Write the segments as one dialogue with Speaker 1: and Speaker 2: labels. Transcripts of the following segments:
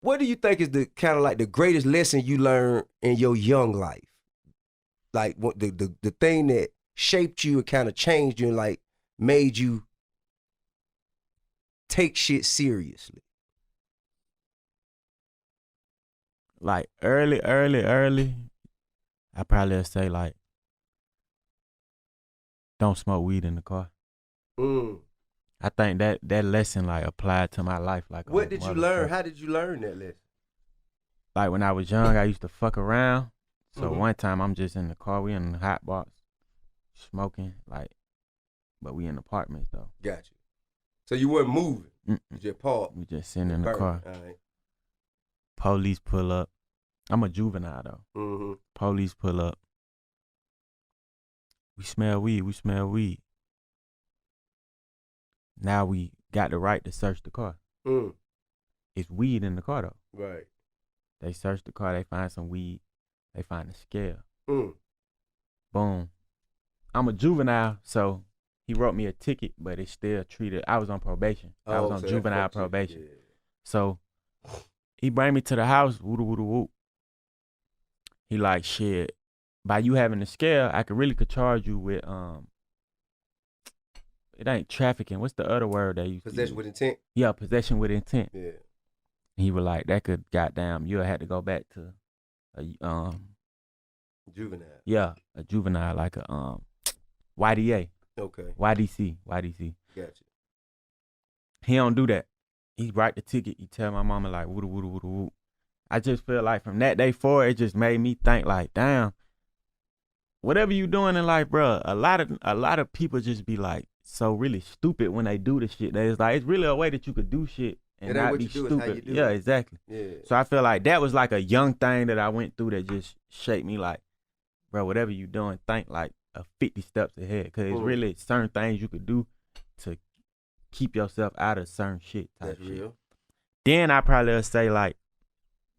Speaker 1: what do you think is the kind of like the greatest lesson you learned in your young life? Like what the thing that shaped you and kind of changed you and like made you take shit seriously?
Speaker 2: Like early, I probably would say like, don't smoke weed in the car.
Speaker 1: Mm.
Speaker 2: I think that lesson like applied to my life like a
Speaker 1: What did you learn?
Speaker 2: motherfucker.
Speaker 1: How did you learn that lesson?
Speaker 2: Like when I was young, I used to fuck around. So
Speaker 1: Mm-hmm.
Speaker 2: one time I'm just in the car, we in the hot box, smoking, like, but we in apartments though.
Speaker 1: Got you. So you weren't moving. You
Speaker 2: Mm-mm.
Speaker 1: just parked.
Speaker 2: We just sitting in the
Speaker 1: Burning.
Speaker 2: car.
Speaker 1: All right.
Speaker 2: Police pull up. I'm a juvenile though.
Speaker 1: Mm-hmm.
Speaker 2: Police pull up. We smell weed. We smell weed. Now we got the right to search the car.
Speaker 1: Mm.
Speaker 2: It's weed in the car though.
Speaker 1: Right.
Speaker 2: They search the car. They find some weed. They find a scale.
Speaker 1: Mm.
Speaker 2: Boom. I'm a juvenile, so he wrote me a ticket, but it's still treated. I was on probation. I was on
Speaker 1: so
Speaker 2: juvenile
Speaker 1: that fucked you.
Speaker 2: probation.
Speaker 1: Yeah.
Speaker 2: So he bring me to the house. Woo woo woo. He like, shit. By you having the scale, I could really charge you with It ain't trafficking. What's the other word they used to use?
Speaker 1: Possession with intent.
Speaker 2: Yeah, possession with intent.
Speaker 1: Yeah.
Speaker 2: He was like, that could goddamn. You had to go back to a
Speaker 1: Juvenile.
Speaker 2: yeah, a juvenile like a YDA.
Speaker 1: Okay.
Speaker 2: YDC.
Speaker 1: Gotcha.
Speaker 2: He don't do that. He write the ticket. He tell my mama like woo woo woo woo. I just feel like from that day forward, it just made me think like, damn, whatever you doing in life, bro. A lot of people just be like so really stupid when they do the shit. That it's like it's really a way that you could do shit and not be stupid. Yeah, exactly.
Speaker 1: Yeah.
Speaker 2: So I feel like that was like a young thing that I went through that just shaped me like, bro, whatever you doing, think like a 50 steps ahead. Cause it's really certain things you could do to keep yourself out of certain shit type
Speaker 1: That's
Speaker 2: shit.
Speaker 1: real.
Speaker 2: Then I probably would say like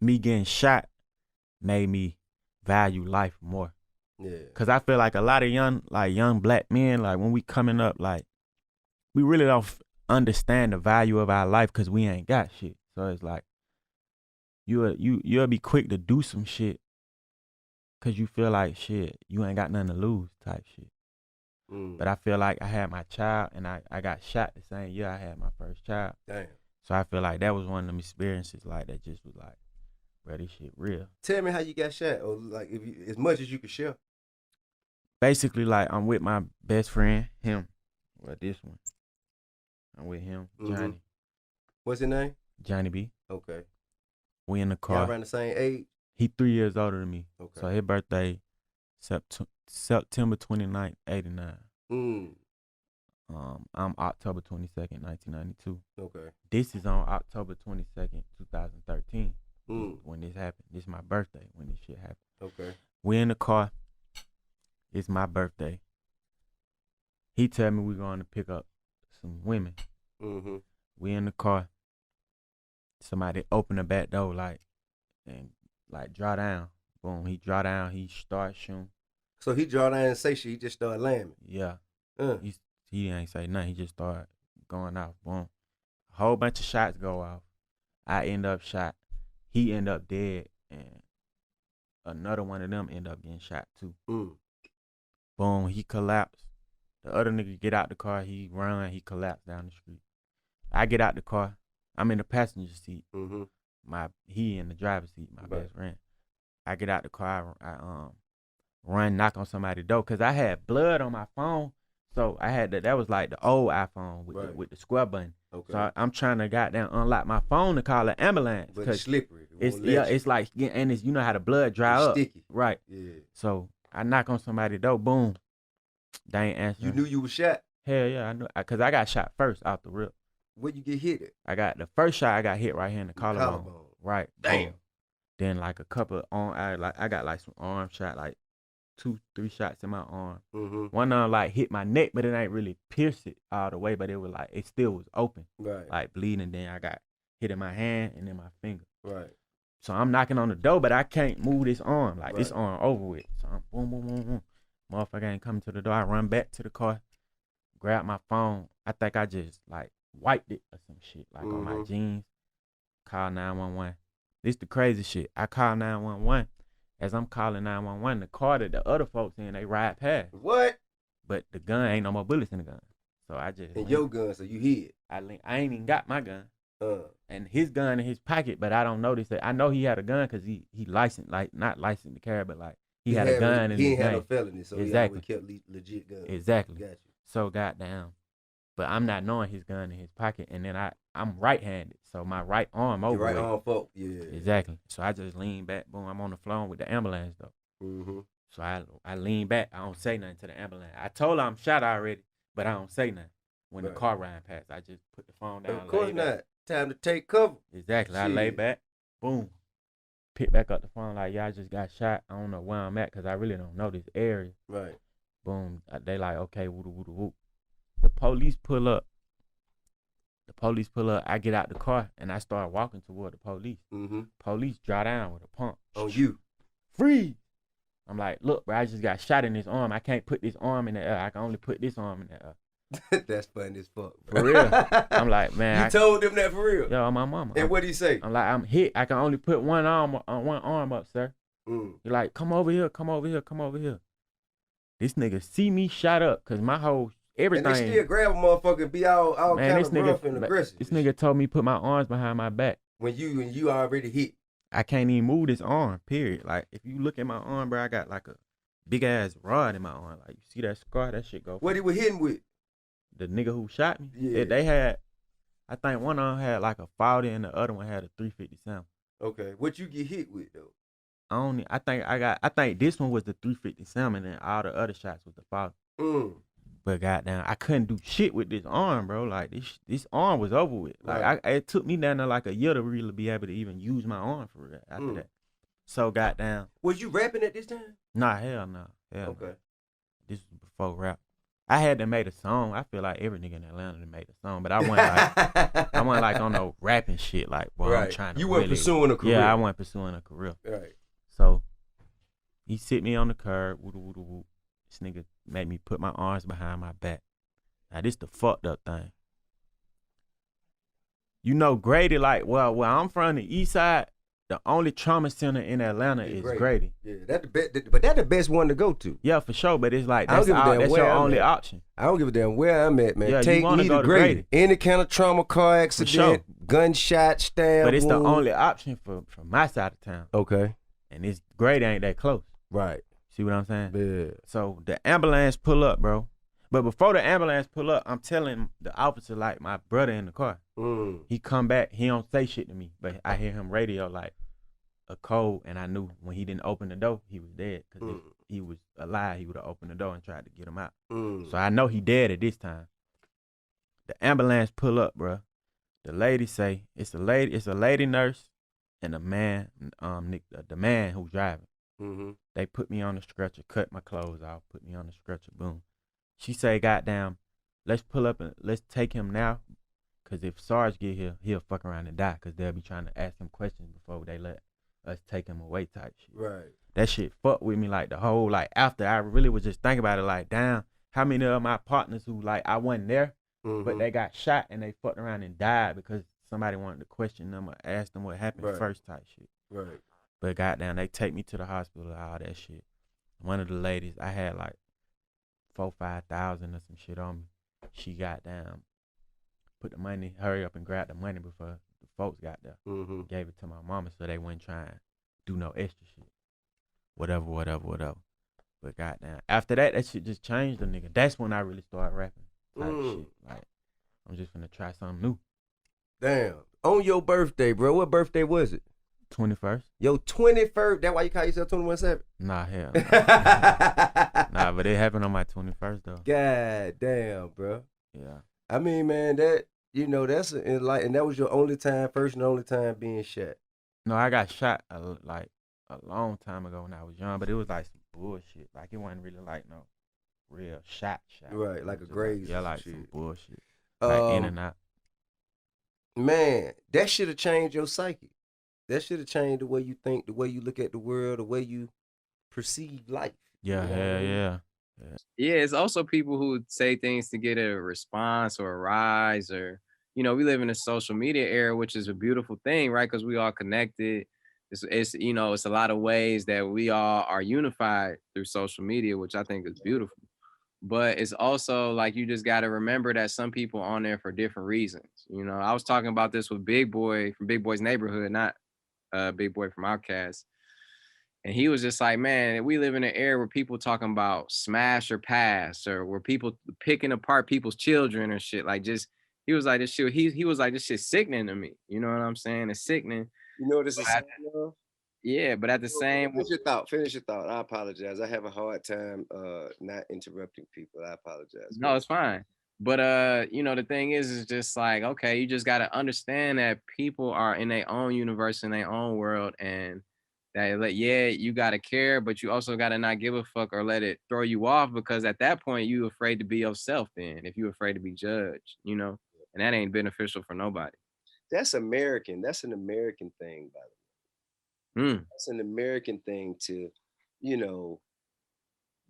Speaker 2: me getting shot made me value life more.
Speaker 1: Yeah.
Speaker 2: Cause I feel like a lot of young black men, like when we coming up, like we really don't understand the value of our life cause we ain't got shit. So it's like you'll be quick to do some shit cause you feel like shit, you ain't got nothing to lose type shit. But I feel like I had my child and I got shot the same year I had my first child.
Speaker 1: Damn.
Speaker 2: So I feel like that was one of them experiences like that just was like, bro, this shit real.
Speaker 1: Tell me how you got shot, or like if you, as much as you could share.
Speaker 2: Basically, like I'm with my best friend, him. Well, this one. I'm with him, Johnny.
Speaker 1: What's his name?
Speaker 2: Johnny B.
Speaker 1: Okay.
Speaker 2: We in the car.
Speaker 1: Y'all around the same age?
Speaker 2: He 3 years older than me.
Speaker 1: Okay.
Speaker 2: So his birthday, September 29th, 89. I'm October 22nd, 1992.
Speaker 1: Okay.
Speaker 2: This is on October 22nd, 2013. When this happened. This is my birthday when this shit happened.
Speaker 1: Okay.
Speaker 2: We in the car. It's my birthday. He tell me we going to pick up some women. We in the car. Somebody open the back door and draw down. Boom. He draw down. He start shooting.
Speaker 1: So he draw down and say shit. He just started lambing.
Speaker 2: Yeah. He ain't say nothing. He just started going off. Boom. A whole bunch of shots go off. I end up shot. He end up dead. And another one of them end up getting shot too. Boom. He collapsed. The other nigga get out the car. He run. He collapsed down the street. I get out the car. I'm in the passenger seat. He in the driver's seat. My best friend. I get out the car. I run, knock on somebody's door because I had blood on my phone. So I had that was like the old iPhone with the square button. Okay. So I'm trying to goddamn unlock my phone to call an ambulance.
Speaker 1: But it's slippery.
Speaker 2: It's like and it's you know how the blood dry up.
Speaker 1: Sticky.
Speaker 2: Right.
Speaker 1: Yeah.
Speaker 2: So I knock on somebody's door, boom. They ain't answering.
Speaker 1: You knew you was shot?
Speaker 2: Hell yeah, I knew cause I got shot first out the rip.
Speaker 1: Where'd you get hit at?
Speaker 2: I got the first shot I got hit right here in the collarbone. Right.
Speaker 1: Damn.
Speaker 2: Boom. Then like a couple of I got like some arm shot, like 2-3 shots in my arm. One of them like hit my neck, but it ain't really pierced it all the way, but it was like it still was open.
Speaker 1: Right.
Speaker 2: Like bleeding. Then I got hit in my hand and then my finger.
Speaker 1: Right.
Speaker 2: So I'm knocking on the door, but I can't move this arm. Like this arm over with. So I'm boom, boom, boom, boom. Motherfucker ain't coming to the door. I run back to the car, grab my phone. I think I just like wiped it or some shit, like on my jeans. Call 911. This the crazy shit. I call 911. As I'm calling 911, the car that the other folks in, they ride past.
Speaker 1: What?
Speaker 2: But the gun ain't no more bullets in the gun. So I just
Speaker 1: and your gun, so you hid.
Speaker 2: I ain't even got my gun. And his gun in his pocket, but I don't notice that. I know he had a gun because he licensed, like not licensed to carry, but like he had a gun in his name. He ain't had no
Speaker 1: felony, so
Speaker 2: exactly.
Speaker 1: he always kept legit guns.
Speaker 2: Exactly.
Speaker 1: Got you.
Speaker 2: So goddamn. But I'm not knowing his gun in his pocket, and then I'm right-handed, so my right arm over.
Speaker 1: Your right arm fault, yeah.
Speaker 2: Exactly. So I just lean back, boom. I'm on the floor with the ambulance though.
Speaker 1: Mm-hmm.
Speaker 2: So I lean back. I don't say nothing to the ambulance. I told her I'm shot already, but I don't say nothing. When the car ran past, I just put the phone down.
Speaker 1: Of course not. Time to take cover.
Speaker 2: Exactly. Shit. I lay back, boom. Pick back up the phone like, yeah, I just got shot. I don't know where I'm at because I really don't know this area.
Speaker 1: Right.
Speaker 2: Boom. They like, okay, woo woo woo. The police pull up. I get out the car and I start walking toward the police.
Speaker 1: Mm-hmm.
Speaker 2: Police draw down with a pump.
Speaker 1: On you.
Speaker 2: Freeze. I'm like, look, bro, I just got shot in this arm. I can't put this arm in the air. I can only put this arm in the air.
Speaker 1: That's funny as fuck,
Speaker 2: bro. For real. I'm like, man.
Speaker 1: You told them that for real?
Speaker 2: Yo, my mama.
Speaker 1: And what'd he say?
Speaker 2: I'm like, I'm hit. I can only put one arm up, sir.
Speaker 1: Mm.
Speaker 2: You're like, come over here. This nigga see me shot up because my whole everything.
Speaker 1: And they still grab a motherfucker and be all kind of rough and aggressive.
Speaker 2: This nigga told me put my arms behind my back.
Speaker 1: When you already hit.
Speaker 2: I can't even move this arm, period. Like, if you look at my arm, bro, I got like a big ass rod in my arm. Like, you see that scar? That shit go.
Speaker 1: What he was hitting with?
Speaker 2: The nigga who shot me.
Speaker 1: Yeah.
Speaker 2: They had, I think one of them had like a 40 and the other one had a 357.
Speaker 1: Okay. What you get hit with though?
Speaker 2: I think this one was the 357 and all the other shots was the 40.
Speaker 1: Mm.
Speaker 2: But goddamn, I couldn't do shit with this arm, bro. Like this arm was over with. Like right. It took me down there like a year to really be able to even use my arm for real after that. So goddamn.
Speaker 1: Was you rapping at this time?
Speaker 2: Nah, hell no. Hell
Speaker 1: okay.
Speaker 2: No. This was before rap. I had to make a song. I feel like every nigga in Atlanta made a song, but I wasn't like on no rapping shit. Like, boy, right. I'm trying to.
Speaker 1: You weren't pursuing a career.
Speaker 2: Yeah, I wasn't pursuing a career.
Speaker 1: Right.
Speaker 2: So he sit me on the curb. Woo. This nigga made me put my arms behind my back. Now this the fucked up thing. You know, Grady, like, well, where I'm from, the east side, the only trauma center in Atlanta is Grady.
Speaker 1: Yeah, that's the best, but that's the best one to go to.
Speaker 2: Yeah, for sure. But it's like that's your only option.
Speaker 1: I don't give a damn where I'm at, man.
Speaker 2: Yeah,
Speaker 1: take me to Grady. Any kind of trauma, car accident,
Speaker 2: sure.
Speaker 1: gunshot, stab.
Speaker 2: But it's the only option for my side of town.
Speaker 1: Okay.
Speaker 2: And this Grady ain't that close.
Speaker 1: Right.
Speaker 2: See what I'm saying?
Speaker 1: Yeah.
Speaker 2: So the ambulance pull up, bro. But before the ambulance pull up, I'm telling the officer, like, my brother in the car. He come back, he don't say shit to me, but I hear him radio like a code, and I knew when he didn't open the door, he was dead. Because if he was alive, he would have opened the door and tried to get him out. So I know he dead at this time. The ambulance pull up, bro. The lady say it's a lady nurse and a man, the man who's driving. They put me on the stretcher, cut my clothes off, put me on the stretcher, boom. She say, goddamn, let's pull up and let's take him now. Cause if Sarge get here, he'll fuck around and die. Cause they'll be trying to ask him questions before they let us take him away type shit.
Speaker 1: Right.
Speaker 2: That shit fucked with me like the whole, like after I really was just thinking about it like, damn, how many of my partners who like I wasn't there, but they got shot and they fucked around and died because somebody wanted to question them or ask them what happened first type shit.
Speaker 1: Right.
Speaker 2: But goddamn, they take me to the hospital, all that shit. One of the ladies, I had like 4,000-5,000 or some shit on me. She got down, put the money, hurry up and grab the money before the folks got there. Gave it to my mama so they wouldn't try and do no extra shit. Whatever. But goddamn, after that shit just changed the nigga. That's when I really started rapping type shit. Like, I'm just gonna try something new.
Speaker 1: Damn. On your birthday, bro. What birthday was it?
Speaker 2: 21st.
Speaker 1: Yo, 21st. That why you call yourself 21/7?
Speaker 2: Nah, hell. Nah, but it happened on my 21st though.
Speaker 1: God damn, bro.
Speaker 2: Yeah.
Speaker 1: I mean, man, that that's and that was your first and only time being shot.
Speaker 2: No, I got shot like a long time ago when I was young, but it was like some bullshit. Like it wasn't really like no real shot.
Speaker 1: Right, like a grave.
Speaker 2: Yeah, like some bullshit. Like in and out.
Speaker 1: Man, that should have changed your psyche. That should have changed the way you think, the way you look at the world, the way you perceive life.
Speaker 2: Yeah, yeah.
Speaker 3: Yeah, it's also people who say things to get a response or a rise or you know, we live in a social media era, which is a beautiful thing, right? Because we all connected. It's you know, it's a lot of ways that we all are unified through social media, which I think is beautiful. But it's also like you just got to remember that some people on there for different reasons. You know, I was talking about this with Big Boy from Big Boy's Neighborhood, not Big Boy from Outkast. And he was just like, man, we live in an era where people talking about smash or pass, or where people picking apart people's children or shit. Like, just he was like, this shit. He was like, this shit's sickening to me. You know what I'm saying? It's sickening.
Speaker 1: You know what this
Speaker 3: But
Speaker 1: is saying, though?
Speaker 3: yeah, but at the same,
Speaker 1: Finish your thought. Finish your thought. I apologize. I have a hard time not interrupting people. I apologize.
Speaker 3: no, it's fine. But you know, the thing is just like, okay, you just gotta understand that people are in their own universe, in their own world, and that like, yeah, you gotta care, but you also gotta not give a fuck or let it throw you off, because at that point you afraid to be yourself then, if you afraid to be judged, you know, and that ain't beneficial for nobody.
Speaker 1: That's American. That's an American thing, by the way.
Speaker 3: Mm,
Speaker 1: That's an American thing to, you know,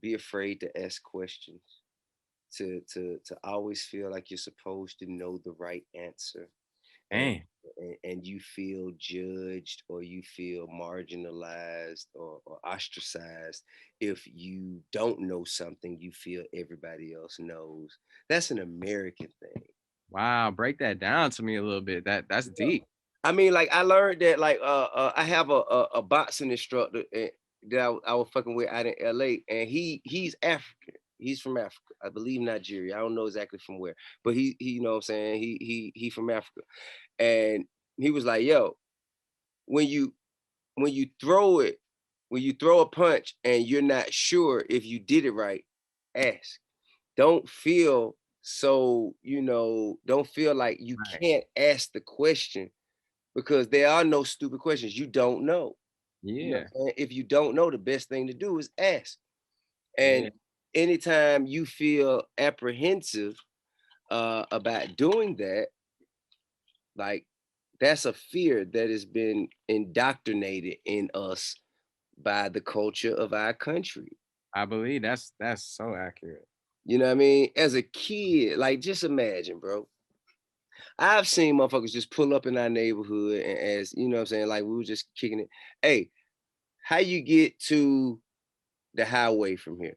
Speaker 1: be afraid to ask questions, to always feel like you're supposed to know the right answer, and
Speaker 3: damn.
Speaker 1: and you feel judged or you feel marginalized or ostracized if you don't know something you feel everybody else knows. That's an American thing.
Speaker 3: Wow, break that down to me a little bit. That's deep.
Speaker 1: I mean, like I learned that like I have a boxing instructor that I was fucking with out in LA, and he's African. He's from Africa, I believe Nigeria. I don't know exactly from where, but he you know what I'm saying, he from Africa. And he was like, yo, when you when you throw it, when you throw a punch and you're not sure if you did it right, ask. Don't feel so, you know, don't feel like you
Speaker 3: Right.
Speaker 1: can't ask the question, because there are no stupid questions. You don't know. You know
Speaker 3: Yeah.
Speaker 1: what I'm saying? If you don't know, the best thing to do is ask. And
Speaker 3: Yeah.
Speaker 1: anytime you feel apprehensive about doing that, like that's a fear that has been indoctrinated in us by the culture of our country.
Speaker 3: I believe that's so accurate.
Speaker 1: You know what I mean? As a kid, like just imagine, bro. I've seen motherfuckers just pull up in our neighborhood and as you know what I'm saying, like we were just kicking it. Hey, how you get to the highway from here?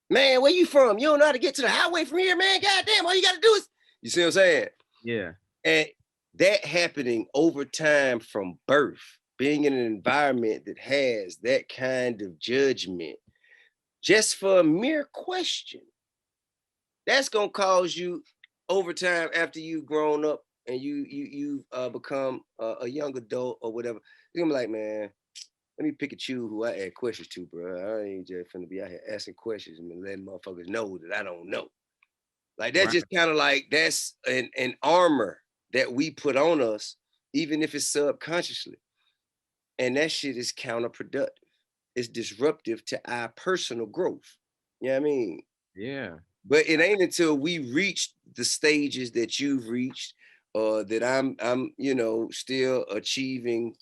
Speaker 1: Man, where you from? You don't know how to get to the highway from here, man. Goddamn, all you gotta do is, you see what I'm saying?
Speaker 3: Yeah.
Speaker 1: And that happening over time from birth, being in an environment that has that kind of judgment, just for a mere question, that's gonna cause you over time after you've grown up and you've become a young adult or whatever. You're gonna be like, man, let me pick and choose who I ask questions to, bro. I ain't just finna be out here asking questions and letting motherfuckers know that I don't know. Like that's
Speaker 3: Right.
Speaker 1: just kind of like that's an armor that we put on us, even if it's subconsciously. And that shit is counterproductive. It's disruptive to our personal growth. You know what I mean?
Speaker 3: Yeah.
Speaker 1: But it ain't until we reach the stages that you've reached, or that I'm you know still achieving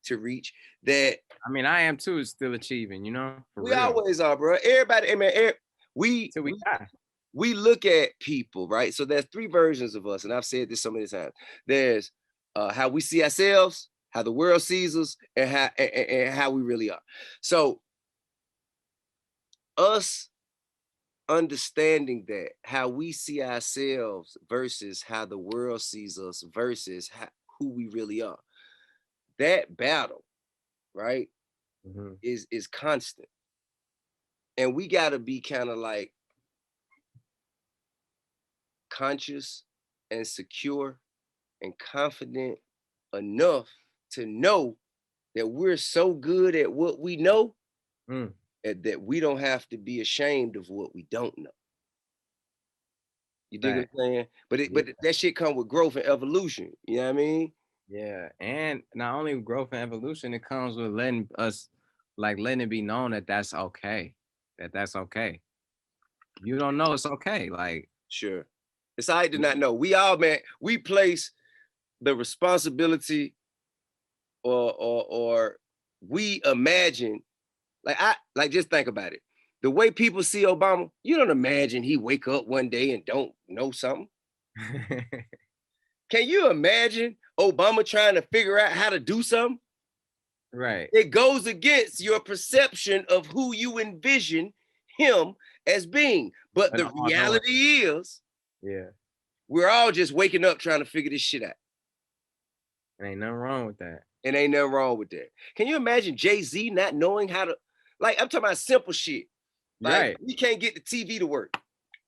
Speaker 1: to reach, that
Speaker 3: I mean, I am too, still achieving, you know, for
Speaker 1: we
Speaker 3: real.
Speaker 1: always are, bro. Everybody, I mean, we
Speaker 3: Till we die.
Speaker 1: we look at people, right? So there's three versions of us, and I've said this so many times. There's how we see ourselves, how the world sees us, and how we really are. So us understanding that how we see ourselves versus how the world sees us versus who we really are, that battle, right,
Speaker 3: Mhm.
Speaker 1: is constant, and we got to be kind of like conscious and secure and confident enough to know that we're so good at what we know
Speaker 3: Mm.
Speaker 1: that we don't have to be ashamed of what we don't know. You dig what
Speaker 3: Right.
Speaker 1: I'm saying? But
Speaker 3: Yeah.
Speaker 1: that shit come with growth and evolution. You know what I mean?
Speaker 3: Yeah. And not only growth and evolution, it comes with letting us, like, letting it be known that that's okay. That's okay. You don't know, it's okay. Like,
Speaker 1: Sure. It's all right to not know. We all, man, we place the responsibility, or we imagine, like just think about it. The way people see Obama, you don't imagine he wake up one day and don't know something. Can you imagine Obama trying to figure out how to do something?
Speaker 3: Right.
Speaker 1: It goes against your perception of who you envision him as being. But the reality is, we're all just waking up trying to figure this shit out.
Speaker 3: Ain't nothing wrong with that.
Speaker 1: And ain't nothing wrong with that. Can you imagine Jay-Z not knowing how to, like, I'm talking about simple shit. Like, we can't get the TV to work.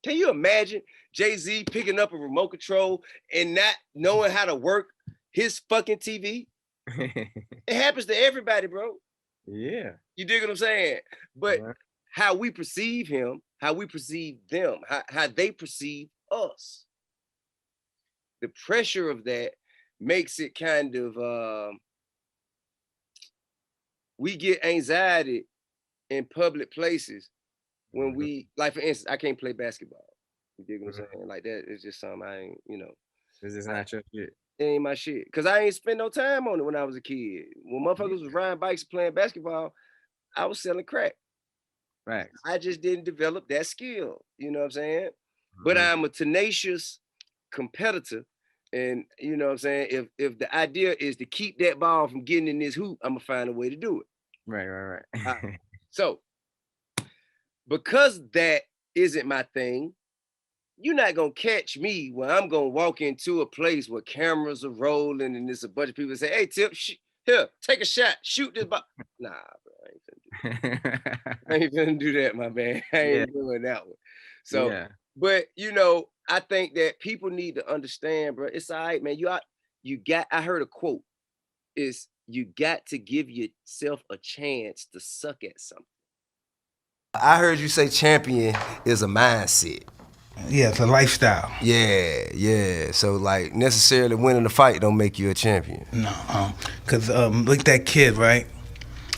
Speaker 1: Can you imagine Jay-Z picking up a remote control and not knowing how to work his fucking TV? It happens to everybody, bro.
Speaker 3: Yeah.
Speaker 1: You dig what I'm saying? But how we perceive him, how we perceive them, how they perceive us. The pressure of that makes it kind of, we get anxiety in public places when we, like, for instance, I can't play basketball. You dig what I'm saying? Like, that is just something I ain't,
Speaker 3: This is not your shit.
Speaker 1: It ain't my shit. Because I ain't spend no time on it when I was a kid. When motherfuckers was riding bikes and playing basketball, I was selling crack.
Speaker 3: Right.
Speaker 1: I just didn't develop that skill. You know what I'm saying? But I'm a tenacious competitor. And you know what I'm saying? If the idea is to keep that ball from getting in this hoop, I'm gonna find a way to do it.
Speaker 3: Right.
Speaker 1: So because that isn't my thing, you're not gonna catch me when I'm gonna walk into a place where cameras are rolling and there's a bunch of people say, "Hey, Tip, here, take a shot, shoot this ball." Nah, bro, I ain't gonna do that, my man. I ain't doing that one. So, but I think that people need to understand, bro. It's all right, man. I heard a quote. Is you got to give yourself a chance to suck at something. I heard you say champion is a mindset.
Speaker 4: Yeah, it's a lifestyle.
Speaker 1: Yeah. So, like, necessarily winning the fight don't make you a champion.
Speaker 4: No, because look at that kid, right?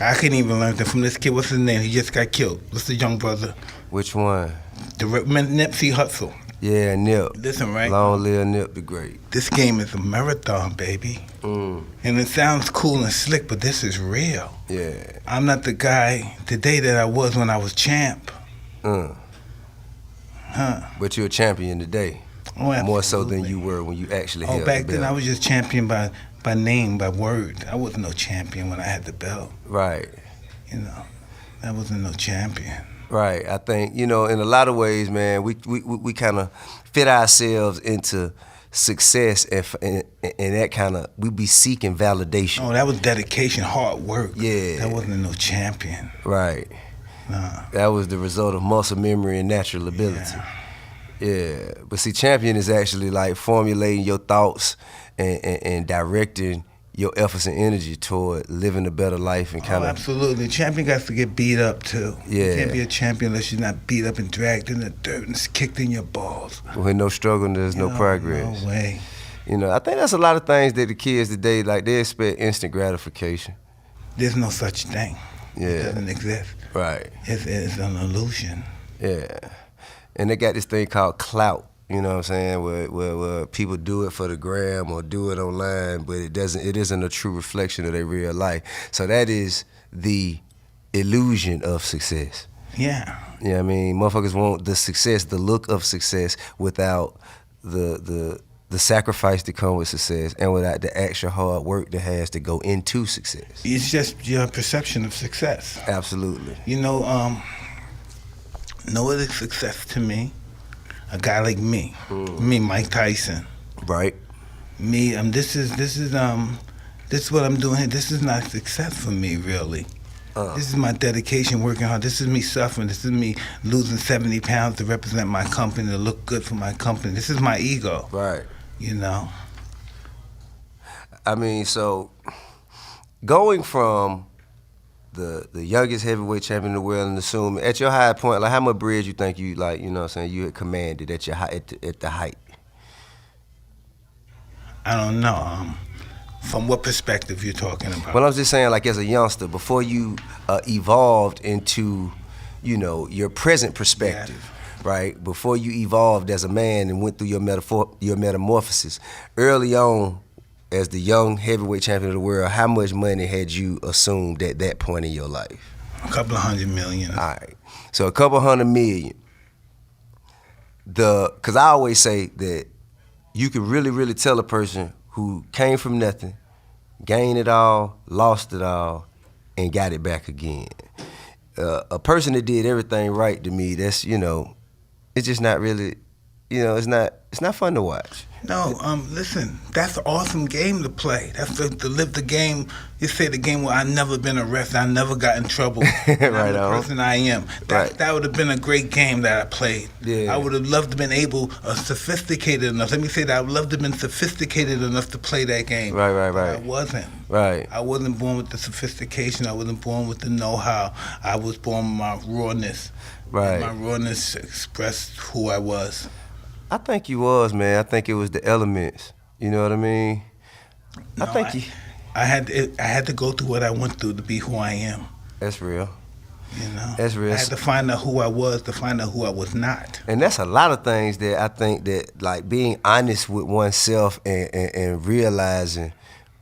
Speaker 4: I couldn't even learn that from this kid. What's his name? He just got killed. What's the young brother?
Speaker 1: Which one?
Speaker 4: The Nipsey Hussle.
Speaker 1: Yeah, Nip.
Speaker 4: Listen, right?
Speaker 1: Long live Nip the Great.
Speaker 4: This game is a marathon, baby. And it sounds cool and slick, but this is real.
Speaker 1: Yeah.
Speaker 4: I'm not the guy today that I was when I was champ.
Speaker 1: But you're a champion today.
Speaker 4: Oh,
Speaker 1: more so than you were when you actually held the belt.
Speaker 4: Back then I was just champion by name, by word. I wasn't no champion when I had the belt.
Speaker 1: Right.
Speaker 4: I wasn't no champion.
Speaker 1: Right. I think, in a lot of ways, man, we kind of fit ourselves into success and that kind of, we be seeking validation.
Speaker 4: Oh, that was dedication, hard work.
Speaker 1: Yeah.
Speaker 4: That wasn't no champion.
Speaker 1: Right.
Speaker 4: Nah.
Speaker 1: That was the result of muscle memory and natural ability. Yeah. But see, champion is actually like formulating your thoughts and directing your efforts and energy toward living a better life and kind of.
Speaker 4: Absolutely. Champion got to get beat up too.
Speaker 1: Yeah.
Speaker 4: You can't be a champion unless you're not beat up and dragged in the dirt and kicked in your balls.
Speaker 1: With no struggle, there's no progress.
Speaker 4: No way.
Speaker 1: I think that's a lot of things that the kids today, like, they expect instant gratification.
Speaker 4: There's no such thing.
Speaker 1: Yeah.
Speaker 4: It doesn't exist.
Speaker 1: Right.
Speaker 4: It's an illusion.
Speaker 1: Yeah. And they got this thing called clout, you know what I'm saying, where people do it for the gram or do it online, but it isn't a true reflection of their real life. So that is the illusion of success.
Speaker 4: Yeah.
Speaker 1: You know what I mean? Motherfuckers want the success, the look of success without the sacrifice that comes with success and without the extra hard work that has to go into success.
Speaker 4: It's just your perception of success.
Speaker 1: Absolutely.
Speaker 4: No other success to me, a guy like me, me, Mike Tyson.
Speaker 1: Right.
Speaker 4: Me, this is what I'm doing here. This is not success for me, really. This is my dedication, working hard. This is me suffering. This is me losing 70 pounds to represent my company, to look good for my company. This is my ego.
Speaker 1: Right.
Speaker 4: I
Speaker 1: mean, so going from the youngest heavyweight champion in the world and assuming at your high point, like, how much bread you think you, like, you know what I'm saying, you had commanded at your at the height?
Speaker 4: I don't know. From what perspective you're talking about?
Speaker 1: Well, I'm just saying, like, as a youngster, before you evolved into, your present perspective, right? Before you evolved as a man and went through your metamorphosis, early on, as the young heavyweight champion of the world, how much money had you assumed at that point in your life?
Speaker 4: A couple of $100 million.
Speaker 1: All right. So a couple $100 million. Because I always say that you can really, really tell a person who came from nothing, gained it all, lost it all, and got it back again. A person that did everything right to me, that's, you know, it's just not really, you know, it's not fun to watch.
Speaker 4: No, listen, that's an awesome game to play. That's to live the game. You say the game where I never been arrested, I never got in trouble.
Speaker 1: Right
Speaker 4: I'm the
Speaker 1: on.
Speaker 4: person I am. That would have been a great game that I played.
Speaker 1: Yeah.
Speaker 4: I would have loved to been able, sophisticated enough. Let me say that I would love to have been sophisticated enough to play that game.
Speaker 1: Right.
Speaker 4: But I wasn't.
Speaker 1: Right.
Speaker 4: I wasn't born with the sophistication. I wasn't born with the know-how. I was born with my rawness.
Speaker 1: Right.
Speaker 4: And my rawness expressed who I was.
Speaker 1: I think you was, man. I think it was the elements. You know what I mean?
Speaker 4: No, I had to go through what I went through to be who I am.
Speaker 1: That's real.
Speaker 4: You know?
Speaker 1: That's real.
Speaker 4: I had to find out who I was to find out who I was not.
Speaker 1: And that's a lot of things that I think that, like, being honest with oneself and realizing,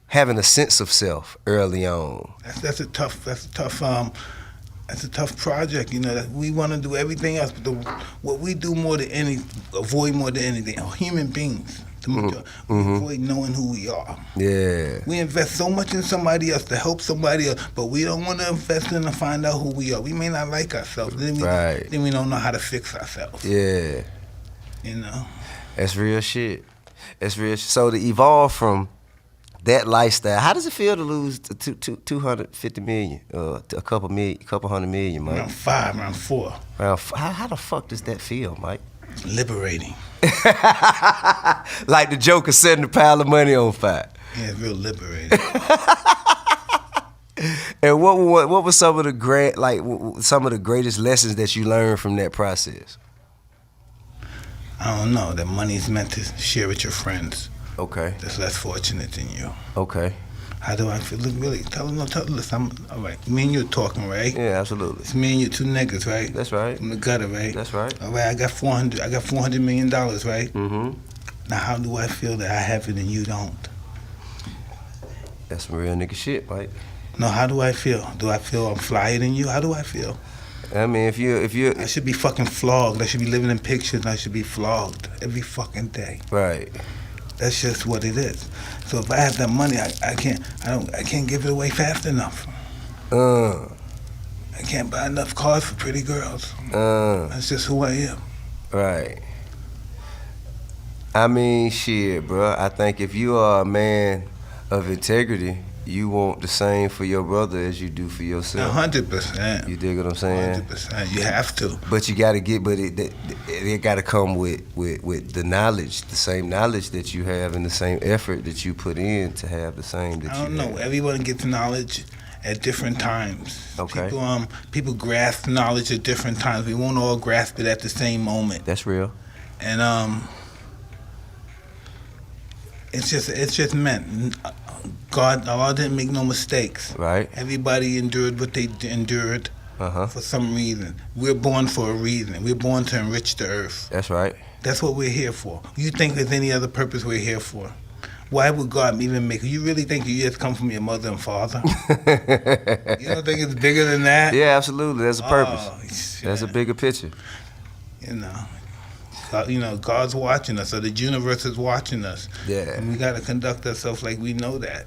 Speaker 1: having a sense of self early on.
Speaker 4: That's a tough project, you know. That we want to do everything else, but what we do avoid more than anything, are human beings. We avoid knowing who we are.
Speaker 1: Yeah.
Speaker 4: We invest so much in somebody else to help somebody else, but we don't want to invest in to find out who we are. We may not like ourselves, then we don't know how to fix ourselves.
Speaker 1: Yeah.
Speaker 4: You know.
Speaker 1: That's real shit. So to evolve from that lifestyle, how does it feel to lose 250 million, to a couple hundred million, Mike?
Speaker 4: Around four.
Speaker 1: How the fuck does that feel, Mike?
Speaker 4: Liberating.
Speaker 1: Like the Joker setting a pile of money on fire.
Speaker 4: Yeah, it's real liberating.
Speaker 1: And what were some of the greatest lessons that you learned from that process?
Speaker 4: I don't know. That money is meant to share with your friends.
Speaker 1: Okay.
Speaker 4: That's less fortunate than you.
Speaker 1: Okay.
Speaker 4: How do I feel? Look, really, tell them, listen, all right. Me and you talking, right?
Speaker 1: Yeah, absolutely.
Speaker 4: It's me and you, two niggas, right?
Speaker 1: That's right.
Speaker 4: From the gutter, right?
Speaker 1: That's right.
Speaker 4: All right, I got $400 million, right?
Speaker 1: Mm-hmm.
Speaker 4: Now, how do I feel that I have it and you don't?
Speaker 1: That's some real nigga shit, Mike.
Speaker 4: No, how do I feel? Do I feel I'm flyer than you? How do I feel?
Speaker 1: I mean, if you
Speaker 4: I should be fucking flogged. I should be living in pictures. I should be flogged every fucking day.
Speaker 1: Right.
Speaker 4: That's just what it is. So if I have that money, I can't give it away fast enough. I can't buy enough cars for pretty girls. That's just who I am.
Speaker 1: Right. I mean, shit, bro. I think if you are a man of integrity, you want the same for your brother as you do for yourself.
Speaker 4: 100%.
Speaker 1: You dig what I'm saying?
Speaker 4: 100%. You have to.
Speaker 1: But you got to it got to come with the knowledge, the same knowledge that you have and the same effort that you put in to have the same that you have.
Speaker 4: I don't know. Everyone gets knowledge at different times.
Speaker 1: Okay.
Speaker 4: People grasp knowledge at different times. We won't all grasp it at the same moment.
Speaker 1: That's real.
Speaker 4: And it's just meant. Allah didn't make no mistakes.
Speaker 1: Right.
Speaker 4: Everybody endured what they endured for some reason. We're born for a reason. We're born to enrich the earth.
Speaker 1: That's right.
Speaker 4: That's what we're here for. You think there's any other purpose we're here for? Why would God even make you? Really think you just come from your mother and father? You don't think it's bigger than that?
Speaker 1: Yeah, absolutely. There's a purpose.
Speaker 4: Oh,
Speaker 1: That's a bigger picture.
Speaker 4: You know, God's watching us, or the universe is watching us.
Speaker 1: Yeah.
Speaker 4: And we got to conduct ourselves like we know that.